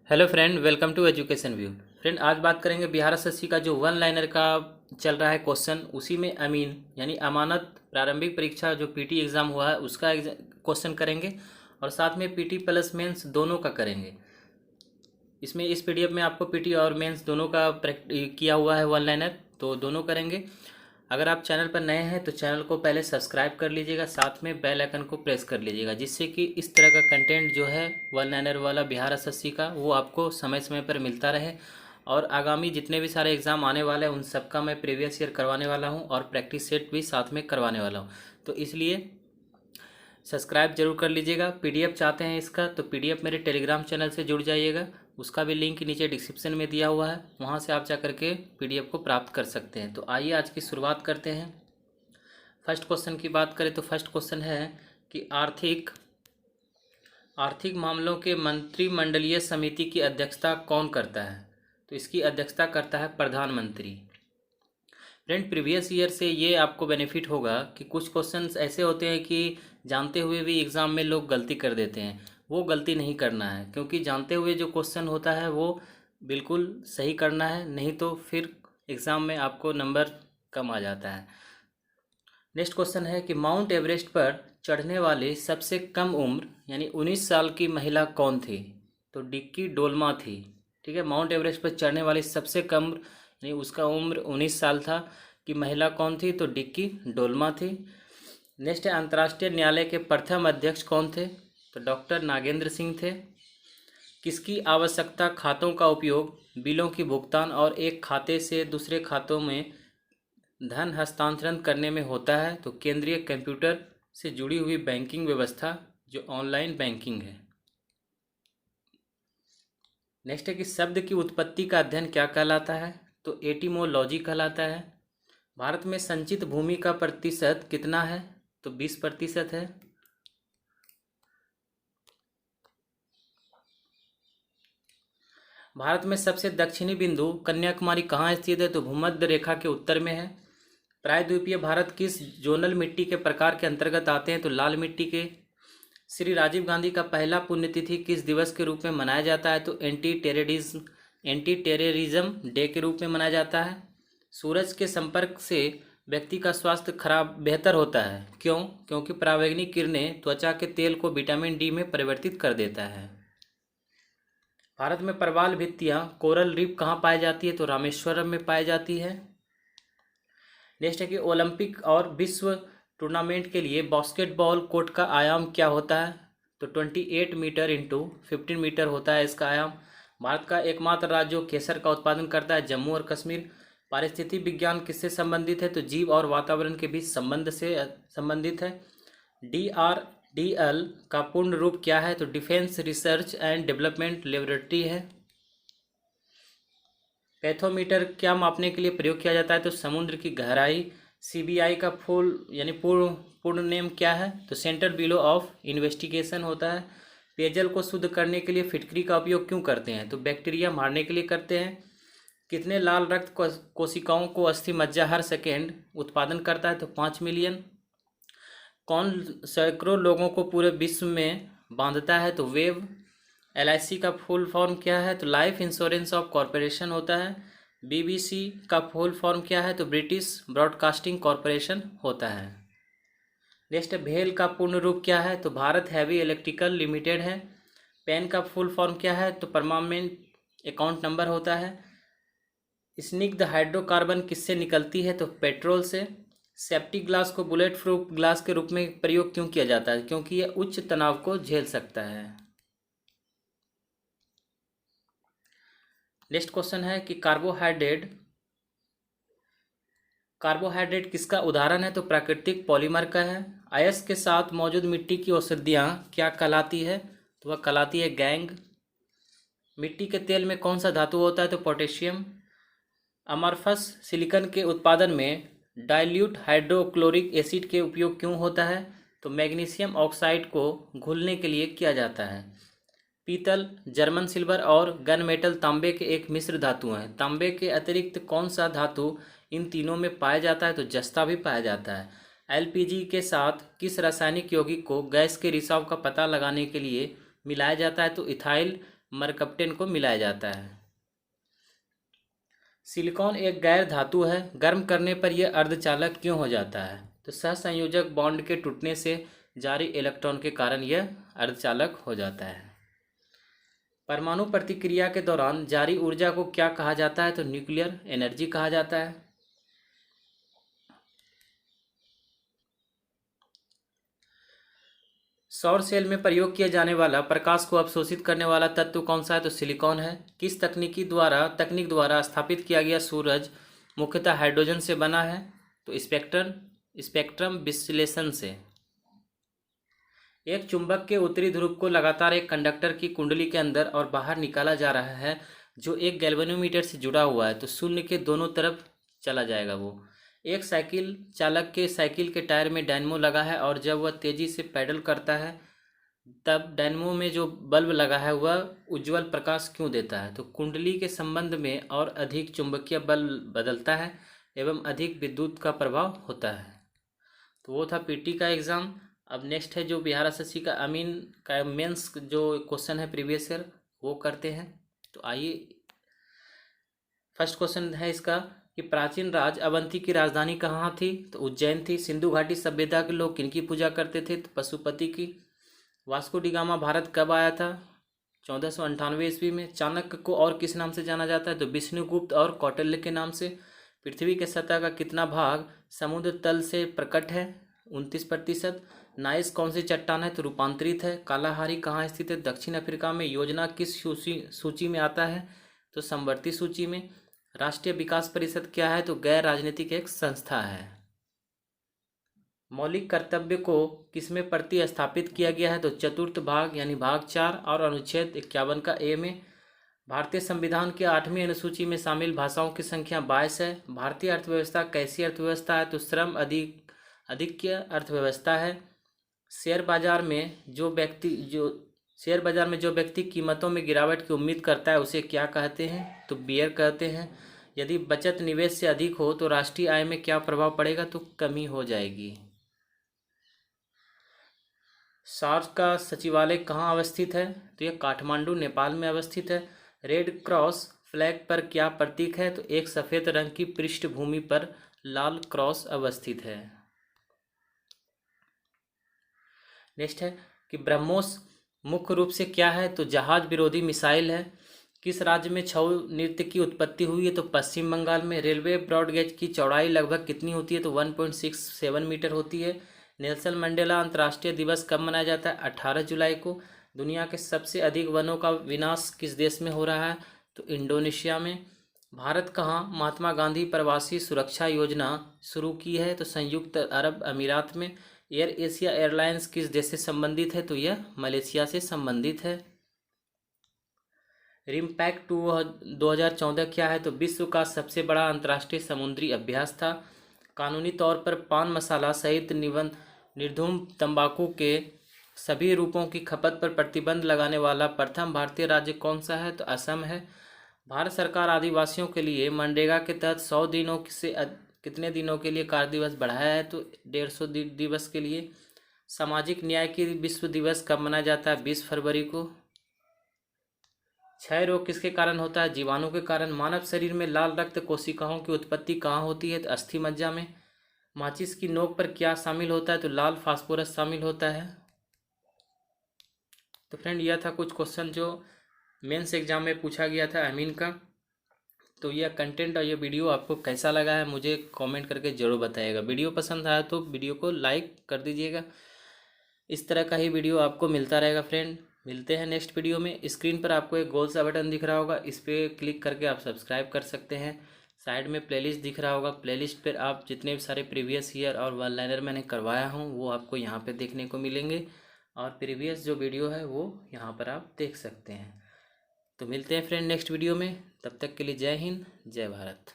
Hello friend, welcome to education view. Friend, आज बात करेंगे बिहार एसएससी का जो वन लाइनर का चल रहा है क्वेश्चन, उसी में अमीन यानी अमानत प्रारंभिक परीक्षा जो पीटी एग्ज़ाम हुआ है उसका क्वेश्चन करेंगे और साथ में पीटी प्लस मेंस दोनों का करेंगे। इसमें इस पीडीएफ में आपको पीटी और मेंस दोनों का किया हुआ है वन लाइनर, तो दोनों करेंगे। अगर आप चैनल पर नए हैं तो चैनल को पहले सब्सक्राइब कर लीजिएगा, साथ में बेल आइकन को प्रेस कर लीजिएगा, जिससे कि इस तरह का कंटेंट जो है वन लाइनर वाला बिहार एसएससी का वो आपको समय समय पर मिलता रहे। और आगामी जितने भी सारे एग्ज़ाम आने वाले हैं उन सबका मैं प्रीवियस ईयर करवाने वाला हूं और प्रैक्टिस सेट भी साथ में करवाने वाला हूं, तो इसलिए सब्सक्राइब जरूर कर लीजिएगा। पीडीएफ चाहते हैं इसका तो पीडीएफ मेरे टेलीग्राम चैनल से जुड़ जाइएगा, उसका भी लिंक नीचे डिस्क्रिप्शन में दिया हुआ है, वहाँ से आप जा करके पीडीएफ को प्राप्त कर सकते हैं। तो आइए आज की शुरुआत करते हैं। फर्स्ट क्वेश्चन की बात करें तो फर्स्ट क्वेश्चन है कि आर्थिक मामलों के मंत्रिमंडलीय समिति की अध्यक्षता कौन करता है? तो इसकी अध्यक्षता करता है प्रधानमंत्री। फ्रेंड, प्रीवियस ईयर से ये आपको बेनिफिट होगा कि कुछ क्वेश्चंस ऐसे होते हैं कि जानते हुए भी एग्ज़ाम में लोग गलती कर देते हैं। वो गलती नहीं करना है, क्योंकि जानते हुए जो क्वेश्चन होता है वो बिल्कुल सही करना है, नहीं तो फिर एग्ज़ाम में आपको नंबर कम आ जाता है। नेक्स्ट क्वेश्चन है कि माउंट एवरेस्ट पर चढ़ने वाली सबसे कम उम्र यानी 19 साल की महिला कौन थी? तो डिक्की डोल्मा थी। ठीक है, माउंट एवरेस्ट पर चढ़ने वाली सबसे कम यानी उसका उम्र 19 साल था कि महिला कौन थी? तो डिक्की डोल्मा थी। नेक्स्ट है अंतर्राष्ट्रीय न्यायालय के प्रथम अध्यक्ष कौन थे? तो डॉक्टर नागेंद्र सिंह थे। किसकी आवश्यकता खातों का उपयोग बिलों की भुगतान और एक खाते से दूसरे खातों में धन हस्तांतरण करने में होता है? तो केंद्रीय कंप्यूटर से जुड़ी हुई बैंकिंग व्यवस्था जो ऑनलाइन बैंकिंग है। नेक्स्ट है कि शब्द की उत्पत्ति का अध्ययन क्या कहलाता है? तो एटिमोलॉजी कहलाता है। भारत में संचित भूमि का प्रतिशत कितना है? तो 20% है। भारत में सबसे दक्षिणी बिंदु कन्याकुमारी कहाँ स्थित है? तो भूमध्य रेखा के उत्तर में है। प्रायद्वीपीय भारत किस जोनल मिट्टी के प्रकार के अंतर्गत आते हैं? तो लाल मिट्टी के। श्री राजीव गांधी का पहला पुण्यतिथि किस दिवस के रूप में मनाया जाता है? तो एंटी टेररिज्म डे के रूप में मनाया जाता है। सूरज के संपर्क से व्यक्ति का स्वास्थ्य खराब बेहतर होता है, क्यों? क्योंकि पराबैंगनी किरणें त्वचा के तेल को विटामिन डी में परिवर्तित कर देता है। भारत में प्रवाल भित्तियां कोरल रीफ कहाँ पाई जाती है? तो रामेश्वरम में पाई जाती है। नेक्स्ट है कि ओलंपिक और विश्व टूर्नामेंट के लिए बास्केटबॉल कोर्ट का आयाम क्या होता है? तो 28 मीटर इंटू 15 मीटर होता है इसका आयाम। भारत का एकमात्र राज्य जो केसर का उत्पादन करता है जम्मू और कश्मीर। पारिस्थितिक विज्ञान किससे संबंधित है? तो जीव और वातावरण के बीच संबंध से संबंधित है। DRDL का पूर्ण रूप क्या है? तो defence research and development laboratory है। पैथोमीटर क्या मापने के लिए प्रयोग किया जाता है? तो समुद्र की गहराई। CBI का फुल यानी पूर्ण नेम क्या है? तो सेंटर ब्यूरो ऑफ इन्वेस्टिगेशन होता है। पेयजल को शुद्ध करने के लिए फिटकरी का उपयोग क्यों करते हैं? तो बैक्टीरिया मारने के लिए करते हैं। कितने लाल रक्त कोशिकाओं को अस्थि मज्जा हर सेकेंड उत्पादन करता है? तो 5 मिलियन। कौन सैकड़ों लोगों को पूरे विश्व में बांधता है? तो वेव। LIC का फुल फॉर्म क्या है? तो लाइफ इंश्योरेंस ऑफ कॉरपोरेशन होता है। BBC का फुल फॉर्म क्या है? तो ब्रिटिश ब्रॉडकास्टिंग कॉरपोरेशन होता है। नेक्स्ट, भेल का पूर्ण रूप क्या है? तो भारत हैवी इलेक्ट्रिकल लिमिटेड है। पैन का फुल फॉर्म क्या है? तो परमानेंट अकाउंट नंबर होता है। स्निग्ध हाइड्रोकार्बन किससे निकलती है? तो पेट्रोल से। सेफ्टी ग्लास को बुलेट प्रूफ ग्लास के रूप में प्रयोग क्यों किया जाता है? क्योंकि यह उच्च तनाव को झेल सकता है। नेक्स्ट क्वेश्चन है कि कार्बोहाइड्रेट किसका उदाहरण है? तो प्राकृतिक पॉलीमर का है। अयस्क के साथ मौजूद मिट्टी की औषधियाँ क्या कहलाती है? तो वह कहलाती है गैंग। मिट्टी के तेल में कौन सा धातु होता है? तो पोटेशियम। अमरफस सिलिकॉन के उत्पादन में डाइल्यूट हाइड्रोक्लोरिक एसिड के उपयोग क्यों होता है? तो मैग्नीशियम ऑक्साइड को घुलने के लिए किया जाता है। पीतल, जर्मन सिल्वर और गन मेटल तांबे के एक मिश्र धातु हैं। तांबे के अतिरिक्त कौन सा धातु इन तीनों में पाया जाता है? तो जस्ता भी पाया जाता है। LPG के साथ किस रासायनिक यौगिक को गैस के रिसाव का पता लगाने के लिए मिलाया जाता है? तो इथाइल मरकप्टेन को मिलाया जाता है। सिलिकॉन एक गैर धातु है, गर्म करने पर यह अर्धचालक क्यों हो जाता है? तो सहसंयोजक बॉन्ड के टूटने से जारी इलेक्ट्रॉन के कारण यह अर्धचालक हो जाता है। परमाणु प्रतिक्रिया के दौरान जारी ऊर्जा को क्या कहा जाता है? तो न्यूक्लियर एनर्जी कहा जाता है। सौर सेल में प्रयोग किया जाने वाला प्रकाश को अवशोषित करने वाला तत्व कौन सा है? तो सिलिकॉन है। किस तकनीक द्वारा स्थापित किया गया सूरज मुख्यतः हाइड्रोजन से बना है? तो स्पेक्ट्रम विश्लेषण से। एक चुंबक के उत्तरी ध्रुव को लगातार एक कंडक्टर की कुंडली के अंदर और बाहर निकाला जा रहा है जो एक गैल्वेनोमीटर से जुड़ा हुआ है, तो शून्य के दोनों तरफ चला जाएगा वो। एक साइकिल चालक के साइकिल के टायर में डायनमो लगा है और जब वह तेजी से पैडल करता है तब डायनमो में जो बल्ब लगा है वह उज्ज्वल प्रकाश क्यों देता है? तो कुंडली के संबंध में और अधिक चुंबकीय बल बदलता है एवं अधिक विद्युत का प्रभाव होता है। तो वो था पीटी का एग्ज़ाम। अब नेक्स्ट है जो बिहार एसएससी का अमीन का मेंस जो क्वेश्चन है प्रीवियस ईयर वो करते हैं। तो आइए, फर्स्ट क्वेश्चन है इसका कि प्राचीन राज अवंती की राजधानी कहाँ थी? तो उज्जैन थी। सिंधु घाटी सभ्यता के लोग किनकी पूजा करते थे? तो पशुपति की। वास्को डी गामा भारत कब आया था? 1498 ईस्वी में। चाणक्य को और किस नाम से जाना जाता है? तो विष्णुगुप्त और कौटिल्य के नाम से। पृथ्वी के सतह का कितना भाग समुद्र तल से प्रकट है? 29%। नाइस कौन सी चट्टान है? तो रूपांतरित है। कालाहारी कहाँ स्थित है? दक्षिण अफ्रीका में। योजना किस सूची में आता है? तो समवर्ती सूची में। राष्ट्रीय विकास परिषद क्या है? तो गैर राजनीतिक एक संस्था है। मौलिक कर्तव्य को किसमें प्रतिस्थापित किया गया है? तो चतुर्थ भाग यानी भाग 4 और अनुच्छेद 51 का ए में। भारतीय संविधान की 8वीं अनुसूची में शामिल भाषाओं की संख्या 22 है। भारतीय अर्थव्यवस्था कैसी अर्थव्यवस्था है? तो श्रम अधिक्य अर्थव्यवस्था है। शेयर बाजार में जो व्यक्ति कीमतों में गिरावट की उम्मीद करता है उसे क्या कहते हैं? तो बियर कहते हैं। यदि बचत निवेश से अधिक हो तो राष्ट्रीय आय में क्या प्रभाव पड़ेगा? तो कमी हो जाएगी। सार्क का सचिवालय कहाँ अवस्थित है? तो यह काठमांडू नेपाल में अवस्थित है। रेड क्रॉस फ्लैग पर क्या प्रतीक है? तो एक सफ़ेद रंग की पृष्ठभूमि पर लाल क्रॉस अवस्थित है। नेक्स्ट है कि ब्रह्मोस मुख्य रूप से क्या है? तो जहाज विरोधी मिसाइल है। किस राज्य में छऊ नृत्य की उत्पत्ति हुई है? तो पश्चिम बंगाल में। रेलवे ब्रॉडगेज की चौड़ाई लगभग कितनी होती है? तो 1.67 मीटर होती है। नेल्सन मंडेला अंतर्राष्ट्रीय दिवस कब मनाया जाता है? 18 जुलाई को। दुनिया के सबसे अधिक वनों का विनाश किस देश में हो रहा है? तो इंडोनेशिया में। भारत कहाँ महात्मा गांधी प्रवासी सुरक्षा योजना शुरू की है? तो संयुक्त अरब अमीरात में। एयर एशिया एयरलाइंस किस देश से संबंधित है? तो यह मलेशिया से संबंधित है। रिमपैक 2014 क्या है? तो विश्व का सबसे बड़ा अंतर्राष्ट्रीय समुद्री अभ्यास था। कानूनी तौर पर पान मसाला सहित निर्धूम तंबाकू के सभी रूपों की खपत पर प्रतिबंध लगाने वाला प्रथम भारतीय राज्य कौन सा है? तो असम है। भारत सरकार आदिवासियों के लिए मनरेगा के तहत 100 दिनों से कितने दिनों के लिए कार्य दिवस बढ़ाया है? तो 150 दिवस के लिए। सामाजिक न्याय की विश्व दिवस कब मनाया जाता है? 20 फरवरी को। क्षय रोग किसके कारण होता है? जीवाणु के कारण। मानव शरीर में लाल रक्त कोशिकाओं की उत्पत्ति कहाँ होती है? तो अस्थि मज्जा में। माचिस की नोक पर क्या शामिल होता है? तो लाल फास्फोरस शामिल होता है। तो फ्रेंड यह था कुछ क्वेश्चन जो मेंस एग्जाम में पूछा गया था अमीन का। तो यह कंटेंट और ये वीडियो आपको कैसा लगा है मुझे कमेंट करके ज़रूर बताइएगा। वीडियो पसंद आया तो वीडियो को लाइक कर दीजिएगा। इस तरह का ही वीडियो आपको मिलता रहेगा फ्रेंड। मिलते हैं नेक्स्ट वीडियो में। स्क्रीन पर आपको एक गोल सा बटन दिख रहा होगा, इस पर क्लिक करके आप सब्सक्राइब कर सकते हैं। साइड में प्लेलिस्ट दिख रहा होगा, प्लेलिस्ट पर आप जितने भी सारे प्रीवियस ईयर और वन लाइनर मैंने करवाया हूँ वो आपको यहाँ पे देखने को मिलेंगे और प्रीवियस जो वीडियो है वो यहाँ पर आप देख सकते हैं। तो मिलते हैं फ्रेंड नेक्स्ट वीडियो में, तब तक के लिए जय हिंद जय भारत।